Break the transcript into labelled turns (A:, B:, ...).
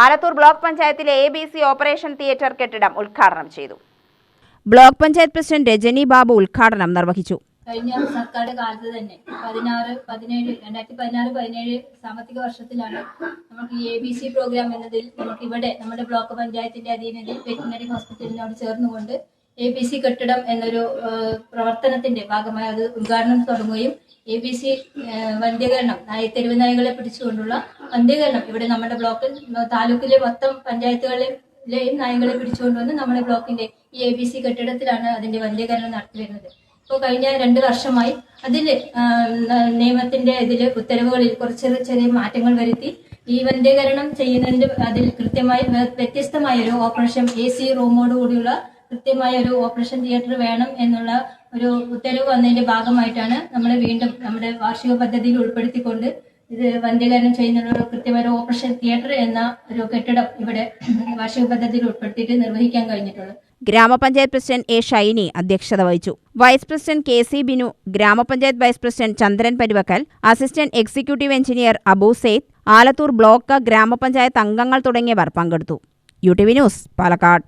A: Alathur block പഞ്ചായത്തിലെ ABC operation theatre കെട്ടിടം ഉദ്ഘാടനം ചെയ്തു.
B: ബ്ലോക്ക് പഞ്ചായത്ത് പ്രസിഡന്റ് രജനി ബാബു ഉദ്ഘാടനം നിർവഹിച്ചു.
C: കഴിഞ്ഞ സർക്കാരുടെ കാലത്ത് തന്നെ 2016-17 സാമ്പത്തിക വർഷത്തിലാണ് നമുക്ക് ഈ ABC പ്രോഗ്രാം എന്നതിൽ നമുക്ക് ഇവിടെ നമ്മുടെ ബ്ലോക്ക് പഞ്ചായത്തിന്റെ അധീനതയിൽ വെറ്റിനറി ഹോസ്പിറ്റലിനോട് ചേർന്നുകൊണ്ട് ABC കെട്ടിടം എന്നൊരു പ്രവർത്തനത്തിന്റെ ഭാഗമായി അത് ഉദ്ഘാടനം തുടങ്ങുകയും ABC വന്ധ്യകരണം തെരുവ് നായകളെ പിടിച്ചുകൊണ്ടുള്ള വന്ധ്യകരണം ഇവിടെ നമ്മുടെ ബ്ലോക്കിൽ താലൂക്കിലെ മൊത്തം പഞ്ചായത്തുകളിലെയും നായകളെ പിടിച്ചുകൊണ്ടുവന്ന് നമ്മുടെ ബ്ലോക്കിന്റെ ഈ ABC കെട്ടിടത്തിലാണ് അതിന്റെ വന്ധ്യകരണം നടത്തി വരുന്നത്. ഇപ്പോൾ കഴിഞ്ഞ 2 വർഷമായി അതിൽ നിയമത്തിന്റെ ഉത്തരവുകളിൽ കുറച്ച് ചെറിയ മാറ്റങ്ങൾ വരുത്തി ഈ വന്ധ്യകരണം ചെയ്യുന്നതിന്റെ അതിൽ കൃത്യമായി വ്യത്യസ്തമായ ഒരു ഓപ്പറേഷൻ AC റൂമോട് കൂടിയുള്ള കൃത്യമായ ഒരു ഓപ്പറേഷൻ തിയേറ്റർ വേണം എന്നുള്ള ഒരു ഉത്തരവ് വന്നതിന്റെ ഭാഗമായിട്ടാണ് നമ്മൾ വീണ്ടും നമ്മുടെ വാർഷിക പദ്ധതിയിൽ ഉൾപ്പെടുത്തിക്കൊണ്ട് ഇത് വന്ധ്യകരണം ചെയ്യുന്ന കൃത്യമായ ഓപ്പറേഷൻ തിയേറ്റർ എന്ന ഒരു കെട്ടിടം ഇവിടെ വാർഷിക പദ്ധതിയിൽ ഉൾപ്പെടുത്തിയിട്ട് നിർവഹിക്കാൻ കഴിഞ്ഞിട്ടുള്ളത്.
B: ഗ്രാമപഞ്ചായത്ത് പ്രസിഡന്റ് A. ഷൈനി അധ്യക്ഷത വഹിച്ചു. വൈസ് പ്രസിഡന്റ് KC ബിനു, ഗ്രാമപഞ്ചായത്ത് vice president Chandran Paruvakkal, assistant executive engineer Abu Saeed, Alathur block ഗ്രാമപഞ്ചായത്ത് അംഗങ്ങൾ തുടങ്ങിയവർ പങ്കെടുത്തു. UTV news, Palakkad.